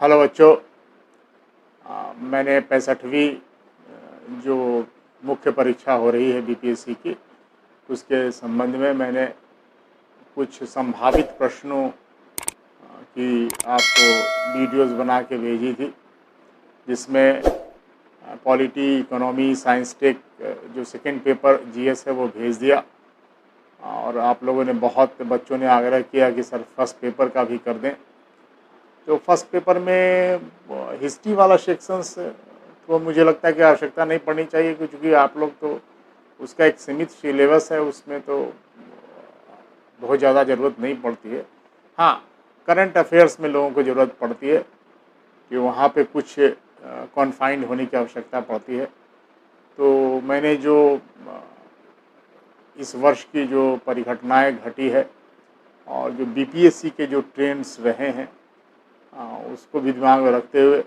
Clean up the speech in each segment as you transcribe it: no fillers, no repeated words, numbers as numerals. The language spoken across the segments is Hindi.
हेलो बच्चों, मैंने 65वीं जो मुख्य परीक्षा हो रही है बीपीएससी की, उसके संबंध में मैंने कुछ संभावित प्रश्नों की आपको वीडियोस बना के भेजी थी, जिसमें पॉलिटी, इकोनॉमी, साइंस टेक जो सेकंड पेपर जीएस है वो भेज दिया। और आप लोगों ने, बहुत बच्चों ने आग्रह किया कि सर फर्स्ट पेपर का भी कर दें। तो फर्स्ट पेपर में हिस्ट्री वाला सेक्शंस तो मुझे लगता है कि आवश्यकता नहीं पड़नी चाहिए, क्योंकि आप लोग तो उसका एक सीमित सिलेबस है, उसमें तो बहुत ज़्यादा ज़रूरत नहीं पड़ती है। हाँ, करंट अफेयर्स में लोगों को ज़रूरत पड़ती है कि वहाँ पे कुछ कॉन्फाइंड होने की आवश्यकता पड़ती है। तो मैंने जो इस वर्ष की जो परिघटनाएँ घटी है और जो बीपीएससी के जो ट्रेंड्स रहे हैं, उसको भी दिमाग में रखते हुए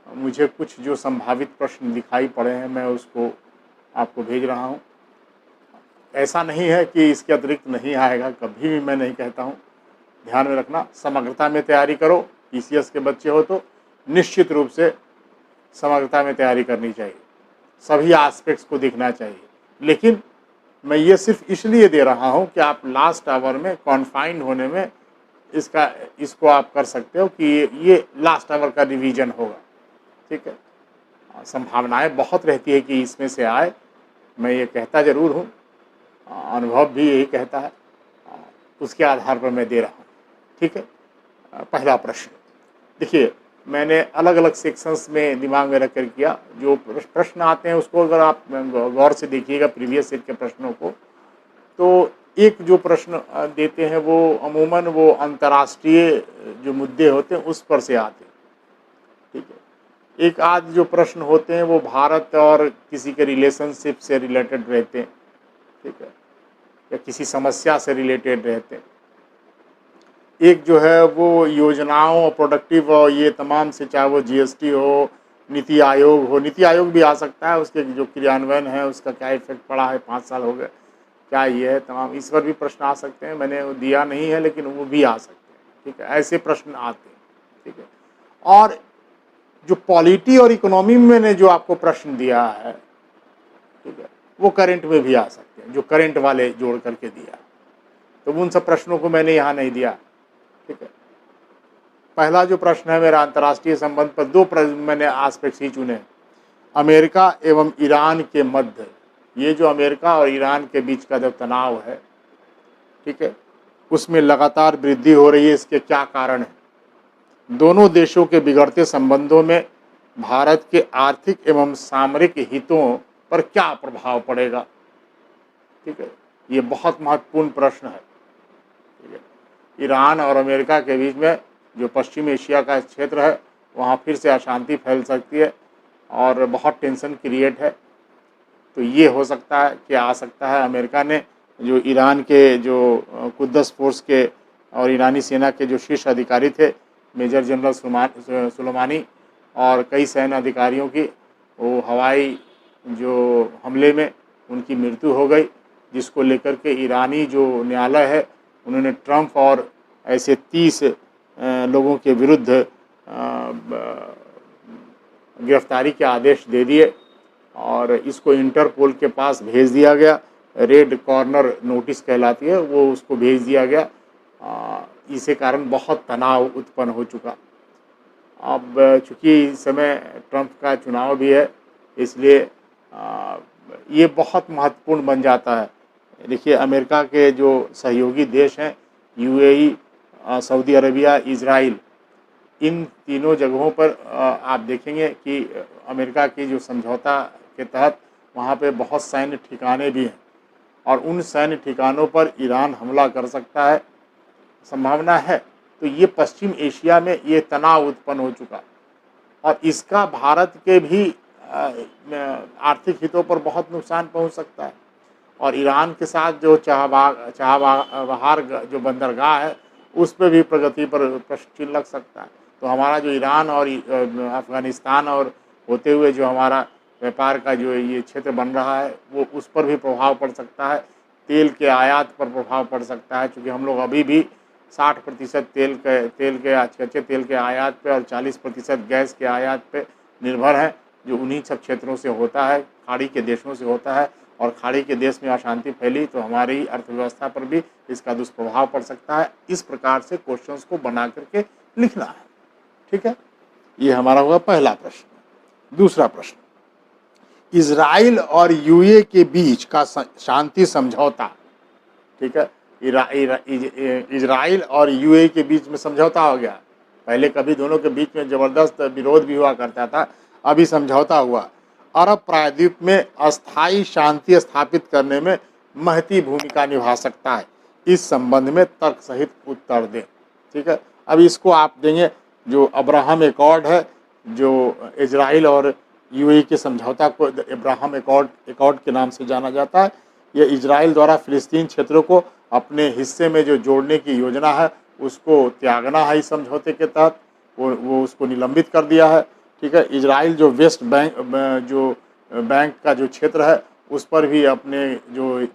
मुझे कुछ जो संभावित प्रश्न दिखाई पड़े हैं, मैं उसको आपको भेज रहा हूं। ऐसा नहीं है कि इसके अतिरिक्त नहीं आएगा, कभी भी मैं नहीं कहता हूं। ध्यान में रखना, समग्रता में तैयारी करो। पीसीएस के बच्चे हो तो निश्चित रूप से समग्रता में तैयारी करनी चाहिए, सभी एस्पेक्ट्स को देखना चाहिए। लेकिन मैं ये सिर्फ इसलिए दे रहा हूं कि आप लास्ट आवर में कॉन्फाइंड होने में इसको आप कर सकते हो कि ये लास्ट आवर का रिवीजन होगा। ठीक है, संभावनाएं बहुत रहती है कि इसमें से आए, मैं ये कहता ज़रूर हूँ, अनुभव भी यही कहता है, उसके आधार पर मैं दे रहा हूँ। ठीक है, पहला प्रश्न देखिए, मैंने अलग अलग सेक्शंस में दिमाग में रख कर किया। जो प्रश्न आते हैं उसको अगर आप गौर से देखिएगा प्रीवियस सेट के प्रश्नों को, तो एक जो प्रश्न देते हैं वो अमूमन वो अंतर्राष्ट्रीय जो मुद्दे होते हैं उस पर से आते हैं। ठीक है, एक आध जो प्रश्न होते हैं वो भारत और किसी के रिलेशनशिप से रिलेटेड रहते हैं। ठीक है, या किसी समस्या से रिलेटेड रहते हैं। एक जो है वो योजनाओं और प्रोडक्टिव और ये तमाम से, चाहे वो जीएसटी हो, नीति आयोग हो, नीति आयोग भी आ सकता है, उसके जो क्रियान्वयन है उसका क्या इफेक्ट पड़ा है, 5 साल हो गए, क्या ये है, तमाम इस पर भी प्रश्न आ सकते हैं। मैंने वो दिया नहीं है, लेकिन वो भी आ सकते हैं। ठीक है, ऐसे प्रश्न आते हैं। ठीक है, और जो पॉलिटी और इकोनॉमी में मैंने जो आपको प्रश्न दिया है, ठीक है, वो करंट में भी आ सकते हैं, जो करंट वाले जोड़ करके दिया, तो उन सब प्रश्नों को मैंने यहाँ नहीं दिया। ठीक है, पहला जो प्रश्न है मेरा अंतर्राष्ट्रीय संबंध पर, दो मैंने एस्पेक्ट्स ही चुने, अमेरिका एवं ईरान के मध्य। ये जो अमेरिका और ईरान के बीच का जो तनाव है, ठीक है, उसमें लगातार वृद्धि हो रही है, इसके क्या कारण है? दोनों देशों के बिगड़ते संबंधों में भारत के आर्थिक एवं सामरिक हितों पर क्या प्रभाव पड़ेगा? ठीक है, ये बहुत महत्वपूर्ण प्रश्न है। ठीक है, ईरान और अमेरिका के बीच में जो पश्चिम एशिया का क्षेत्र है, वहाँ फिर से अशांति फैल सकती है और बहुत टेंशन क्रिएट है। तो ये हो सकता है कि आ सकता है, अमेरिका ने जो ईरान के जो कुद्दस फोर्स के और ईरानी सेना के जो शीर्ष अधिकारी थे, मेजर जनरल सुलेमानी और कई सैन्य अधिकारियों की, वो हवाई जो हमले में उनकी मृत्यु हो गई, जिसको लेकर के ईरानी जो न्यायालय है उन्होंने ट्रंप और ऐसे 30 लोगों के विरुद्ध गिरफ्तारी के आदेश दे दिए और इसको इंटरपोल के पास भेज दिया गया। रेड कॉर्नर नोटिस कहलाती है, वो उसको भेज दिया गया। इसी कारण बहुत तनाव उत्पन्न हो चुका। अब चूँकि इस समय ट्रंप का चुनाव भी है, इसलिए ये बहुत महत्वपूर्ण बन जाता है। देखिए, अमेरिका के जो सहयोगी देश हैं, यूएई, सऊदी अरबिया, इजराइल, इन तीनों जगहों पर आप देखेंगे कि अमेरिका की जो समझौता के तहत वहाँ पे बहुत सैन्य ठिकाने भी हैं और उन सैन्य ठिकानों पर ईरान हमला कर सकता है, संभावना है। तो ये पश्चिम एशिया में ये तनाव उत्पन्न हो चुका और इसका भारत के भी आर्थिक हितों पर बहुत नुकसान पहुंच सकता है। और ईरान के साथ जो चाबहार जो बंदरगाह है, उस पर भी प्रगति पर प्रश्न चिन्ह लग सकता है। तो हमारा जो ईरान और अफ़गानिस्तान और होते हुए जो हमारा व्यापार का जो ये क्षेत्र बन रहा है, वो उस पर भी प्रभाव पड़ सकता है। तेल के आयात पर प्रभाव पड़ सकता है, क्योंकि हम लोग अभी भी 60% तेल के कच्चे तेल के आयात पे और 40% गैस के आयात पे निर्भर हैं, जो उन्हीं सब क्षेत्रों से होता है, खाड़ी के देशों से होता है। और खाड़ी के देश में अशांति फैली तो हमारी अर्थव्यवस्था पर भी इसका दुष्प्रभाव पड़ सकता है। इस प्रकार से क्वेश्चंस को बना करके लिखना है। ठीक है, ये हमारा हुआ पहला प्रश्न। दूसरा प्रश्न, इजराइल और यूए के बीच का शांति समझौता। ठीक है, इजराइल और यूए के बीच में समझौता हो गया। पहले कभी दोनों के बीच में ज़बरदस्त विरोध भी हुआ करता था, अभी समझौता हुआ। अरब प्रायद्वीप में अस्थायी शांति स्थापित करने में महती भूमिका निभा सकता है। इस संबंध में तर्क सहित उत्तर दें। ठीक है, अब इसको आप देंगे, जो अब्राहम एकॉर्ड है, जो इजराइल और यूएई के समझौता को अब्राहम एकॉर्ड के नाम से जाना जाता है। यह इजराइल द्वारा फिलिस्तीन क्षेत्रों को अपने हिस्से में जो जोड़ने की योजना है उसको त्यागना है। इस समझौते के तहत वो उसको निलंबित कर दिया है। ठीक है, इजराइल जो वेस्ट बैंक का जो क्षेत्र है उस पर भी अपने जो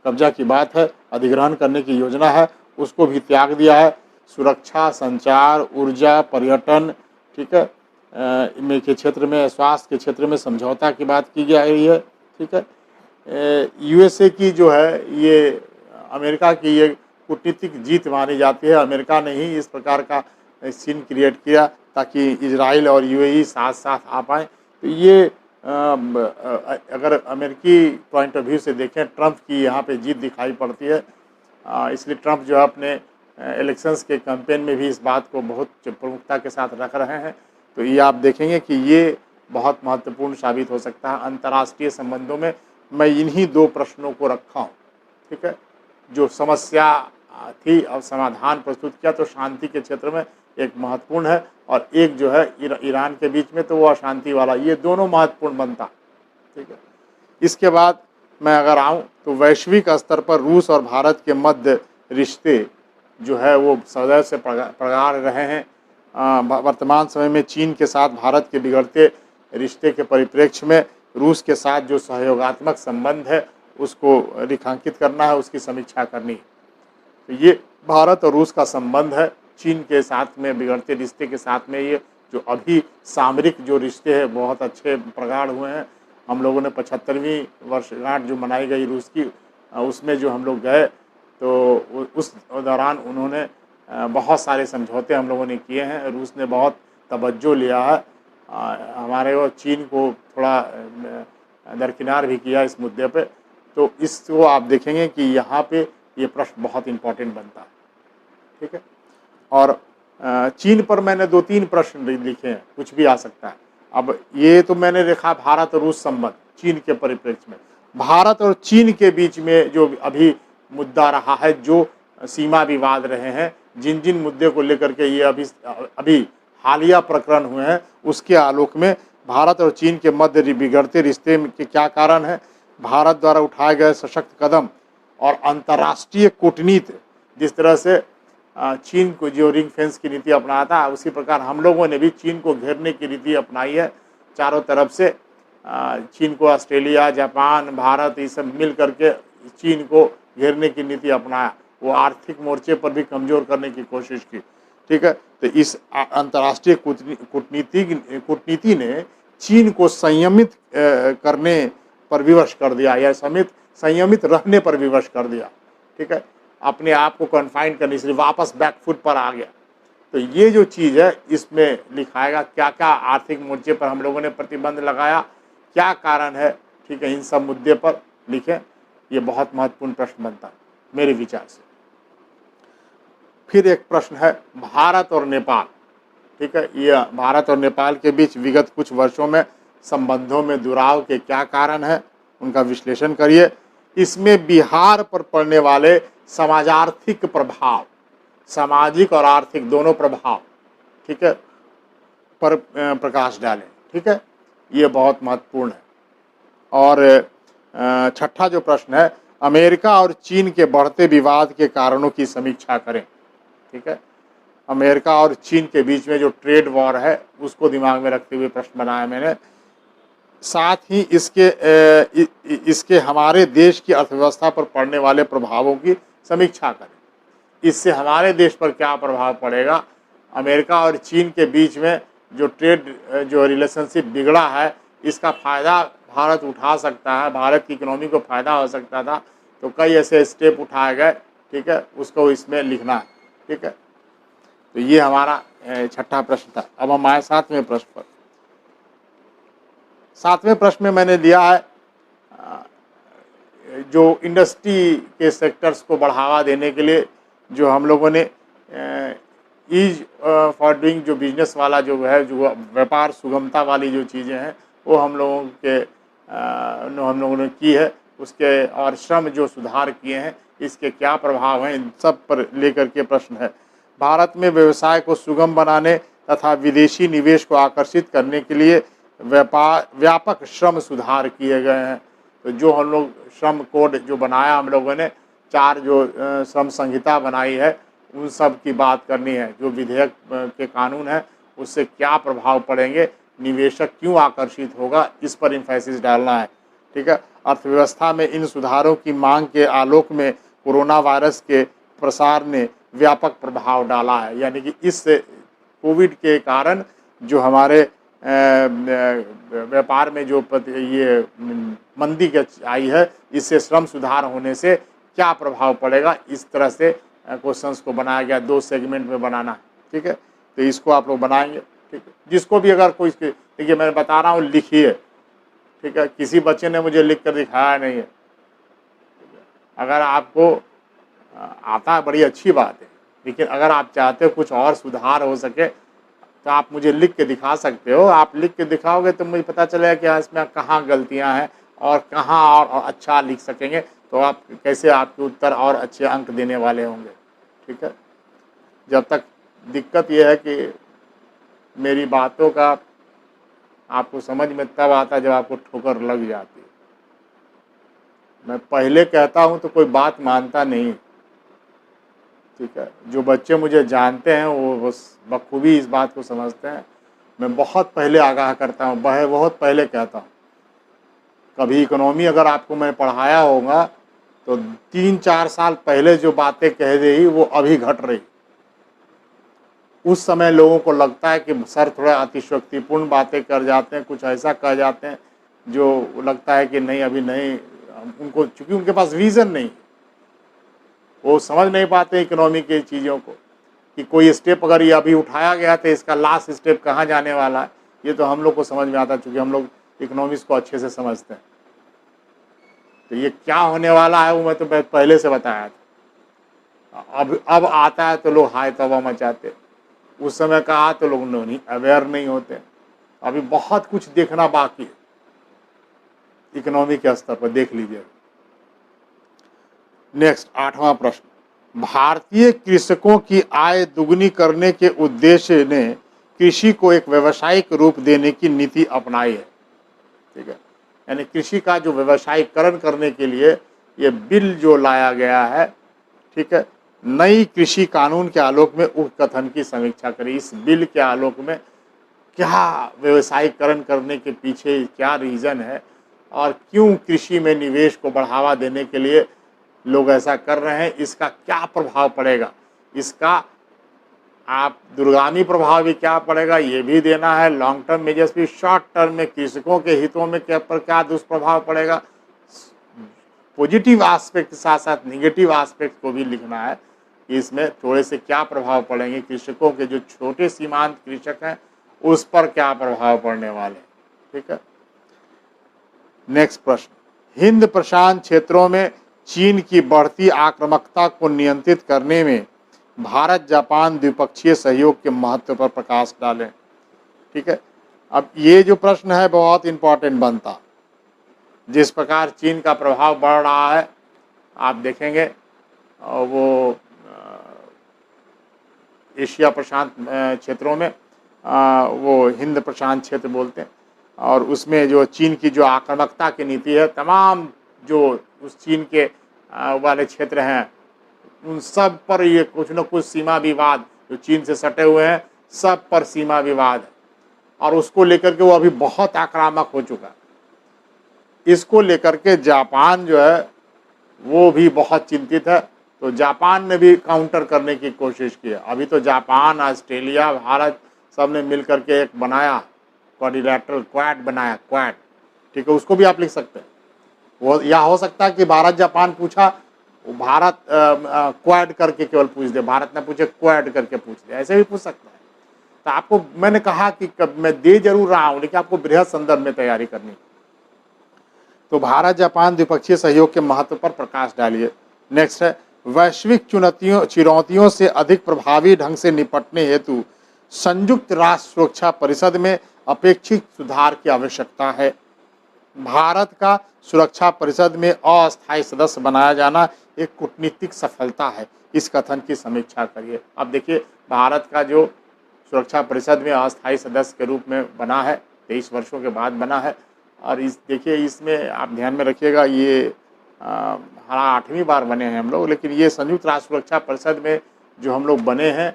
कब्जा की बात है, अधिग्रहण करने की योजना है, उसको भी त्याग दिया है। सुरक्षा, संचार, ऊर्जा, पर्यटन, ठीक है, के क्षेत्र में, स्वास्थ्य के क्षेत्र में समझौता की बात की जा रही है। ठीक है, यूएसए की जो है ये अमेरिका की ये कूटनीतिक जीत मानी जाती है। अमेरिका ने ही इस प्रकार का सीन क्रिएट किया ताकि इजराइल और यूएई साथ साथ आ पाएँ। तो ये अगर अमेरिकी पॉइंट ऑफ व्यू से देखें, ट्रंप की यहाँ पे जीत दिखाई पड़ती है। इसलिए ट्रंप जो है अपने इलेक्शंस के कैंपेन में भी इस बात को बहुत प्रमुखता के साथ रख रहे हैं। तो ये आप देखेंगे कि ये बहुत महत्वपूर्ण साबित हो सकता है अंतर्राष्ट्रीय संबंधों में। मैं इन्हीं दो प्रश्नों को रखा हूँ। ठीक है, जो समस्या थी और समाधान प्रस्तुत किया, तो शांति के क्षेत्र में एक महत्वपूर्ण है, और एक जो है ईरान के बीच में, तो वो अशांति वाला, ये दोनों महत्वपूर्ण बनता। ठीक है, इसके बाद मैं अगर आऊँ तो वैश्विक स्तर पर रूस और भारत के मध्य रिश्ते जो है वो सदैव से प्रगाढ़ रहे हैं। वर्तमान समय में चीन के साथ भारत के बिगड़ते रिश्ते के परिप्रेक्ष्य में रूस के साथ जो सहयोगात्मक संबंध है उसको रेखांकित करना है, उसकी समीक्षा करनी है। तो ये भारत और रूस का संबंध है, चीन के साथ में बिगड़ते रिश्ते के साथ में ये जो अभी सामरिक जो रिश्ते हैं बहुत अच्छे प्रगाढ़ हुए हैं। हम लोगों ने 75वीं वर्षगांठ जो मनाई गई रूस की, उसमें जो हम लोग गए तो उस दौरान उन्होंने बहुत सारे समझौते हम लोगों ने किए हैं। रूस ने बहुत तवज्जो लिया है हमारे और चीन को थोड़ा दरकिनार भी किया इस मुद्दे पे। तो इसको आप देखेंगे कि यहाँ पे ये प्रश्न बहुत इम्पोर्टेंट बनता है। ठीक है, और चीन पर मैंने 2-3 प्रश्न लिखे हैं, कुछ भी आ सकता है। अब ये तो मैंने देखा भारत और रूस संबंध चीन के परिप्रेक्ष्य में, भारत और चीन के बीच में जो अभी मुद्दा रहा है, जो सीमा विवाद रहे हैं, जिन जिन मुद्दे को लेकर के ये अभी हालिया प्रकरण हुए हैं, उसके आलोक में भारत और चीन के मध्य बिगड़ते रिश्ते के क्या कारण है, भारत द्वारा उठाए गए सशक्त कदम और अंतर्राष्ट्रीय कूटनीति, जिस तरह से चीन को जो रिंग फेंस की नीति अपनाया था, उसी प्रकार हम लोगों ने भी चीन को घेरने की नीति अपनाई है। चारों तरफ से चीन को ऑस्ट्रेलिया, जापान, भारत, ये सब मिल करके चीन को घेरने की नीति अपनाया। वो आर्थिक मोर्चे पर भी कमज़ोर करने की कोशिश की। ठीक है, तो इस अंतर्राष्ट्रीय कूटनीति ने चीन को संयमित करने पर विवश कर दिया, या संयमित रहने पर विवश कर दिया। ठीक है, अपने आप को कन्फाइन करने से वापस बैकफुट पर आ गया। तो ये जो चीज़ है इसमें लिखाएगा क्या क्या आर्थिक मोर्चे पर हम लोगों ने प्रतिबंध लगाया, क्या कारण है। ठीक है, इन सब मुद्दे पर लिखें, ये बहुत महत्वपूर्ण प्रश्न बनता है मेरे विचार से। फिर एक प्रश्न है भारत और नेपाल। ठीक है, ये भारत और नेपाल के बीच विगत कुछ वर्षों में संबंधों में दुराव के क्या कारण है, उनका विश्लेषण करिए। इसमें बिहार पर पड़ने वाले समाजार्थिक प्रभाव, सामाजिक और आर्थिक दोनों प्रभाव, ठीक है, पर प्रकाश डालें। ठीक है, ये बहुत महत्वपूर्ण है। और छठा जो प्रश्न है, अमेरिका और चीन के बढ़ते विवाद के कारणों की समीक्षा करें। ठीक है, अमेरिका और चीन के बीच में जो ट्रेड वॉर है उसको दिमाग में रखते हुए प्रश्न बनाया मैंने। साथ ही इसके हमारे देश की अर्थव्यवस्था पर पड़ने वाले प्रभावों की समीक्षा करें। इससे हमारे देश पर क्या प्रभाव पड़ेगा, अमेरिका और चीन के बीच में जो ट्रेड जो रिलेशनशिप बिगड़ा है, इसका फ़ायदा भारत उठा सकता है, भारत की इकोनॉमी को फ़ायदा हो सकता था। तो कई ऐसे स्टेप उठाए गए, ठीक है, उसको इसमें लिखना है, ठीक है। तो ये हमारा छठा प्रश्न था। अब हम आए सातवें प्रश्न पर। सातवें प्रश्न में मैंने लिया है जो इंडस्ट्री के सेक्टर्स को बढ़ावा देने के लिए जो हम लोगों ने ईज फॉर डूइंग जो बिजनेस वाला जो है, जो व्यापार सुगमता वाली जो चीज़ें हैं, वो हम लोगों ने की है। उसके और श्रम जो सुधार किए हैं, इसके क्या प्रभाव हैं, इन सब पर लेकर के प्रश्न है। भारत में व्यवसाय को सुगम बनाने तथा विदेशी निवेश को आकर्षित करने के लिए व्यापक श्रम सुधार किए गए हैं। तो जो हम लोग श्रम कोड जो बनाया हम लोगों ने, 4 जो श्रम संहिता बनाई है, उन सब की बात करनी है। जो विधेयक के कानून है, उससे क्या प्रभाव पड़ेंगे, निवेशक क्यों आकर्षित होगा, इस पर इम्फेसिस डालना है, ठीक है। अर्थव्यवस्था में इन सुधारों की मांग के आलोक में कोरोना वायरस के प्रसार ने व्यापक प्रभाव डाला है। यानी कि इस कोविड के कारण जो हमारे व्यापार में जो ये मंदी आई है, इससे श्रम सुधार होने से क्या प्रभाव पड़ेगा, इस तरह से क्वेश्चंस को बनाया गया। 2 सेगमेंट में बनाना है, ठीक है। तो इसको आप लोग बनाएंगे, ठीक है। जिसको भी अगर कोई, देखिए मैं बता रहा हूँ, लिखिए, ठीक है। किसी बच्चे ने मुझे लिख कर दिखाया नहीं है। अगर आपको आता है, बड़ी अच्छी बात है, लेकिन अगर आप चाहते हो कुछ और सुधार हो सके, तो आप मुझे लिख के दिखा सकते हो। आप लिख के दिखाओगे तो मुझे पता चलेगा कि इसमें कहाँ गलतियाँ हैं और कहाँ और अच्छा लिख सकेंगे, तो आप कैसे आपके उत्तर और अच्छे अंक देने वाले होंगे, ठीक है। जब तक दिक्कत यह है कि मेरी बातों का आपको समझ में तब आता है जब आपको ठोकर लग जाती है। मैं पहले कहता हूँ तो कोई बात मानता नहीं, ठीक है। जो बच्चे मुझे जानते हैं वो बखूबी इस बात को समझते हैं। मैं बहुत पहले आगाह करता हूँ, बहुत पहले कहता हूँ। कभी इकोनॉमी अगर आपको मैं पढ़ाया होगा तो 3-4 साल पहले जो बातें कह रही वो अभी घट रही। उस समय लोगों को लगता है कि सर थोड़ा अतिशयोक्तिपूर्ण बातें कर जाते हैं, कुछ ऐसा कह जाते हैं जो लगता है कि नहीं, अभी नहीं, उनको, चूँकि उनके पास विज़न नहीं, वो समझ नहीं पाते इकोनॉमी की चीज़ों को, कि कोई स्टेप अगर ये अभी उठाया गया तो इसका लास्ट स्टेप कहाँ जाने वाला है। ये तो हम लोग को समझ में आता है, चूँकि हम लोग इकोनॉमिक्स को अच्छे से समझते हैं। तो ये क्या होने वाला है वो मैं तो पहले से बताया था। अब आता है तो लोग हाय तौबा मचाते, उस समय कहा तो लोग नहीं अवेयर नहीं होते। अभी बहुत कुछ देखना बाकी है इकोनॉमी के स्तर पर, देख लीजिए। नेक्स्ट 8वां प्रश्न, भारतीय कृषकों की आय दुगनी करने के उद्देश्य ने कृषि को एक व्यावसायिक रूप देने की नीति अपनाई है, ठीक है। यानी कृषि का जो व्यवसायीकरण करने के लिए ये बिल जो लाया गया है, ठीक है। नई कृषि कानून के आलोक में उक्त कथन की समीक्षा करें। इस बिल के आलोक में क्या व्यवसायीकरण करने के पीछे क्या रीज़न है और क्यों कृषि में निवेश को बढ़ावा देने के लिए लोग ऐसा कर रहे हैं, इसका क्या प्रभाव पड़ेगा, इसका आप दूरगामी प्रभाव भी क्या पड़ेगा ये भी देना है, लॉन्ग टर्म मेजर्स भी, शॉर्ट टर्म में कृषकों के हितों में क्या दुष्प्रभाव पड़ेगा, पॉजिटिव एस्पेक्ट के साथ साथ निगेटिव एस्पेक्ट को भी लिखना है। इसमें थोड़े से क्या प्रभाव पड़ेंगे, कृषकों के जो छोटे सीमांत कृषक हैं उस पर क्या प्रभाव पड़ने वाले, ठीक है। नेक्स्ट प्रश्न, हिंद प्रशांत क्षेत्रों में चीन की बढ़ती आक्रामकता को नियंत्रित करने में भारत जापान द्विपक्षीय सहयोग के महत्व पर प्रकाश डालें, ठीक है। अब ये जो प्रश्न है बहुत इंपॉर्टेंट बनता, जिस प्रकार चीन का प्रभाव बढ़ रहा है आप देखेंगे, वो एशिया प्रशांत क्षेत्रों में वो हिंद प्रशांत क्षेत्र बोलते हैं, और उसमें जो चीन की जो आक्रामकता की नीति है, तमाम जो उस चीन के वाले क्षेत्र हैं उन सब पर ये कुछ न कुछ सीमा विवाद, जो चीन से सटे हुए हैं सब पर सीमा विवाद है, और उसको लेकर के वो अभी बहुत आक्रामक हो चुका है। इसको लेकर के जापान जो है वो भी बहुत चिंतित है। तो जापान ने भी काउंटर करने की कोशिश की है। अभी तो जापान, ऑस्ट्रेलिया, भारत सब ने मिल करके एक बनाया, क्वाड्रिलैटरल क्वाड बनाया, क्वाड, ठीक है, उसको भी आप लिख सकते हैं। वो या हो सकता है कि भारत जापान पूछा, भारत क्वाड करके केवल पूछ दे, भारत ने पूछे क्वाड करके पूछ दे, ऐसे भी पूछ सकता है। तो आपको मैंने कहा कि मैं दे जरूर रहा हूँ, लेकिन आपको बृहद संदर्भ में तैयारी करनी। तो भारत जापान द्विपक्षीय सहयोग के महत्व पर प्रकाश डालिए। नेक्स्ट है, वैश्विक चुनौतियों से अधिक प्रभावी ढंग से निपटने हेतु संयुक्त राष्ट्र सुरक्षा परिषद में अपेक्षित सुधार की आवश्यकता है। भारत का सुरक्षा परिषद में अस्थायी सदस्य बनाया जाना एक कूटनीतिक सफलता है। इस कथन की समीक्षा करिए। अब देखिए, भारत का जो सुरक्षा परिषद में अस्थायी सदस्य के रूप में बना है, 23 वर्षों के बाद बना है। और इस देखिए, इसमें आप ध्यान में रखिएगा, ये हमारा 8वीं बार बने हैं हम लोग, लेकिन ये संयुक्त राष्ट्र सुरक्षा परिषद में जो हम लोग बने हैं,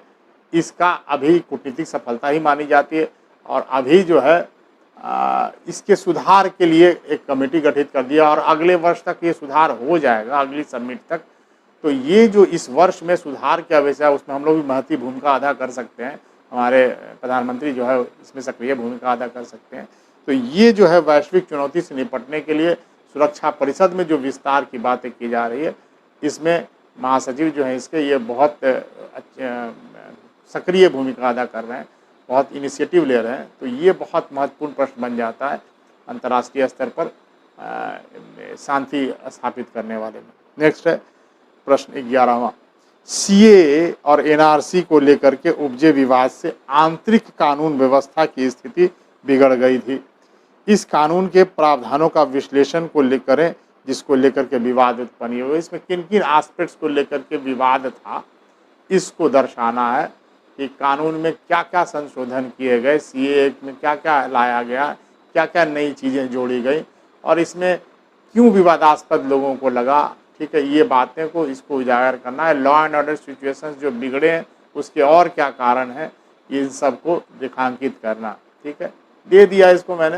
इसका अभी कूटनीतिक सफलता ही मानी जाती है। और अभी जो है इसके सुधार के लिए एक कमेटी गठित कर दिया और अगले वर्ष तक ये सुधार हो जाएगा, अगली समिट तक। तो ये जो इस वर्ष में सुधार की आवश्यकता है, उसमें हम लोग भी महत्वपूर्ण भूमिका अदा कर सकते हैं। हमारे प्रधानमंत्री जो है इसमें सक्रिय भूमिका अदा कर सकते हैं। तो ये जो है वैश्विक चुनौती से निपटने के लिए सुरक्षा परिषद में जो विस्तार की बातें की जा रही है, इसमें महासचिव जो है इसके ये बहुत सक्रिय भूमिका अदा कर रहे हैं, बहुत इनिशिएटिव ले रहे हैं। तो ये बहुत महत्वपूर्ण प्रश्न बन जाता है अंतर्राष्ट्रीय स्तर पर शांति स्थापित करने वाले में। नेक्स्ट है प्रश्न 11वां, सीए और एनआरसी को लेकर के उपजे विवाद से आंतरिक कानून व्यवस्था की स्थिति बिगड़ गई थी। इस कानून के प्रावधानों का विश्लेषण को लेकर जिसको लेकर के विवाद उत्पन्न हुए, इसमें किन किन एस्पेक्ट्स को लेकर के विवाद था, इसको दर्शाना है कि कानून में क्या क्या संशोधन किए गए, सीए में क्या क्या लाया गया, क्या क्या नई चीज़ें जोड़ी गई और इसमें क्यों विवादास्पद लोगों को लगा। ठीक है, ये बातें को इसको उजागर करना है। लॉ एंड ऑर्डर सिचुएशंस जो बिगड़े हैं उसके और क्या कारण है, इन सब को रेखांकित करना। ठीक है, दे दिया इसको मैंने।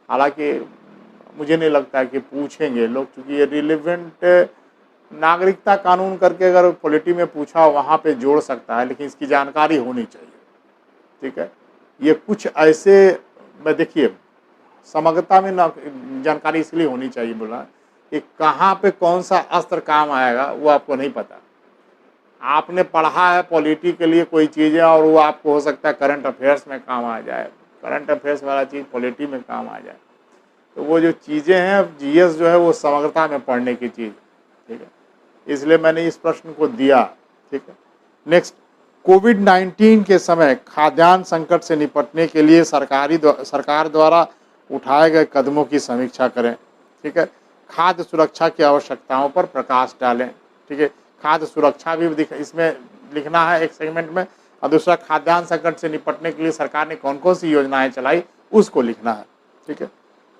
हालांकि मुझे नहीं लगता है कि पूछेंगे लोग, क्योंकि ये रिलेवेंट नागरिकता कानून करके अगर पॉलिटी में पूछा वहाँ पे जोड़ सकता है, लेकिन इसकी जानकारी होनी चाहिए। ठीक है, ये कुछ ऐसे मैं देखिए समग्रता में जानकारी इसलिए होनी चाहिए बोला कि कहाँ पे कौन सा अस्त्र काम आएगा वो आपको नहीं पता। आपने पढ़ा है पॉलिटी के लिए कोई चीज़ें और वो आपको हो सकता है करंट अफेयर्स में काम आ जाए, करंट अफेयर्स वाला चीज़ पॉलिटी में काम आ जाए। तो वो जो चीज़ें हैं जीएस जो है वो समग्रता में पढ़ने की चीज़। ठीक है, इसलिए मैंने इस प्रश्न को दिया। ठीक है, नेक्स्ट, कोविड-19 के समय खाद्यान्न संकट से निपटने के लिए सरकार द्वारा उठाए गए कदमों की समीक्षा करें। ठीक है, खाद्य सुरक्षा की आवश्यकताओं पर प्रकाश डालें। ठीक है, खाद्य सुरक्षा भी इसमें लिखना है एक सेगमेंट में, और दूसरा खाद्यान्न संकट से निपटने के लिए सरकार ने कौन कौन सी योजनाएं चलाई उसको लिखना है। ठीक है,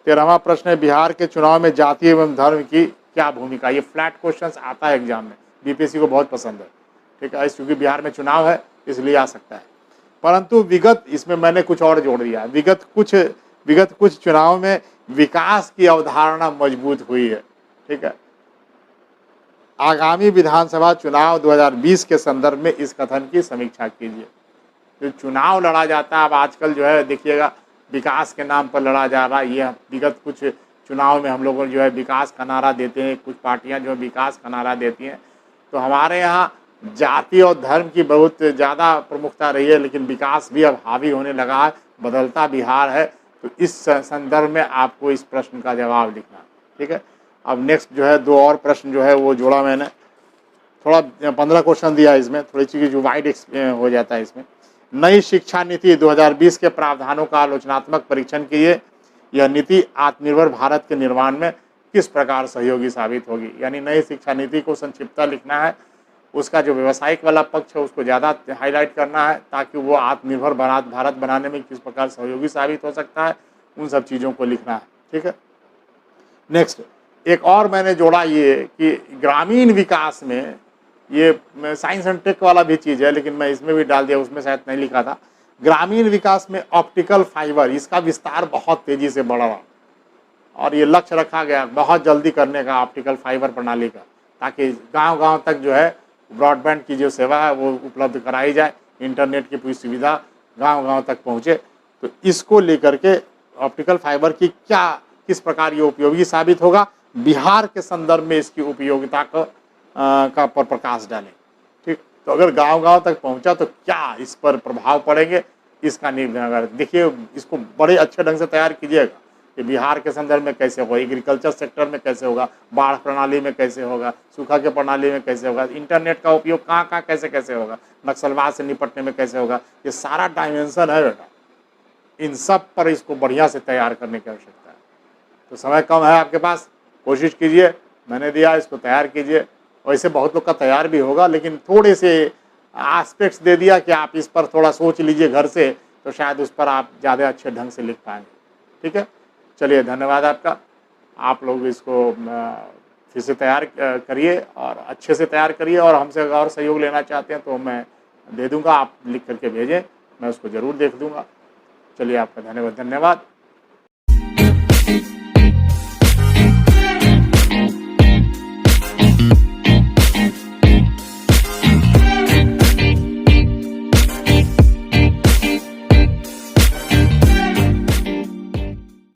13वां प्रश्न है, बिहार के चुनाव में जाति एवं धर्म की क्या भूमिका। ये फ्लैट क्वेश्चंस आता है एग्जाम में, बीपीएससी को बहुत पसंद है। ठीक है, क्योंकि बिहार में चुनाव है इसलिए आ सकता है, परंतु विगत इसमें मैंने कुछ और जोड़ दिया। विगत कुछ चुनाव में विकास की अवधारणा मजबूत हुई है। ठीक है, आगामी विधानसभा चुनाव 2020 के संदर्भ में इस कथन की समीक्षा कीजिए। जो चुनाव लड़ा जाता है अब आजकल जो है देखिएगा विकास के नाम पर लड़ा जा रहा है। ये विगत कुछ चुनाव में हम लोग जो है विकास का नारा देते हैं, कुछ पार्टियां जो है विकास का नारा देती हैं। तो हमारे यहाँ जाति और धर्म की बहुत ज़्यादा प्रमुखता रही है, लेकिन विकास भी अब हावी होने लगा है, बदलता बिहार है। तो इस संदर्भ में आपको इस प्रश्न का जवाब लिखना। ठीक है, अब नेक्स्ट जो है 2 और प्रश्न जो है वो जोड़ा मैंने, थोड़ा 15 क्वेश्चन दिया इसमें, थोड़ी चीज़ जो वाइड हो जाता है इसमें। नई शिक्षा नीति 2020 के प्रावधानों का आलोचनात्मक परीक्षण कीजिए। यह नीति आत्मनिर्भर भारत के निर्माण में किस प्रकार सहयोगी साबित होगी। यानी नई शिक्षा नीति को संक्षिप्तता लिखना है, उसका जो व्यवसायिक वाला पक्ष है उसको ज़्यादा हाईलाइट करना है, ताकि वो आत्मनिर्भर भारत बनाने में किस प्रकार सहयोगी साबित हो सकता है, उन सब चीज़ों को लिखना है। ठीक है, नेक्स्ट एक और मैंने जोड़ा ये कि ग्रामीण विकास में, ये साइंस एंड टेक वाला भी चीज़ है लेकिन मैं इसमें भी डाल दिया, उसमें शायद नहीं लिखा था। ग्रामीण विकास में ऑप्टिकल फाइबर, इसका विस्तार बहुत तेज़ी से बढ़ रहा। और ये लक्ष्य रखा गया बहुत जल्दी करने का ऑप्टिकल फाइबर प्रणाली का, ताकि गांव-गांव तक जो है ब्रॉडबैंड की जो सेवा है वो उपलब्ध कराई जाए, इंटरनेट की पूरी सुविधा गांव-गांव तक पहुँचे। तो इसको लेकर के ऑप्टिकल फाइबर की किस प्रकार ये उपयोगी साबित होगा, बिहार के संदर्भ में इसकी उपयोगिता का पर प्रकाश डालें। ठीक, तो अगर गांव-गांव तक पहुंचा तो क्या इस पर प्रभाव पड़ेंगे, इसका निर्धारण देखिए, इसको बड़े अच्छे ढंग से तैयार कीजिएगा कि बिहार के संदर्भ में कैसे होगा, एग्रीकल्चर सेक्टर में कैसे होगा, बाढ़ प्रणाली में कैसे होगा, सूखा के प्रणाली में कैसे होगा, इंटरनेट का उपयोग कहाँ कहाँ कैसे कैसे होगा, नक्सलवाद से निपटने में कैसे होगा, ये सारा डायमेंशन है बेटा। इन सब पर इसको बढ़िया से तैयार करने की आवश्यकता है। तो समय कम है आपके पास, कोशिश कीजिए, मैंने दिया इसको तैयार कीजिए। वैसे बहुत लोग का तैयार भी होगा, लेकिन थोड़े से एस्पेक्ट्स दे दिया कि आप इस पर थोड़ा सोच लीजिए घर से, तो शायद उस पर आप ज़्यादा अच्छे ढंग से लिख पाएंगे। ठीक है, चलिए धन्यवाद आपका। आप लोग इसको फिर से तैयार करिए और अच्छे से तैयार करिए, और हमसे अगर और सहयोग लेना चाहते हैं तो मैं दे दूँगा, आप लिख करके भेजें, मैं उसको ज़रूर देख दूँगा। चलिए आपका धन्यवाद।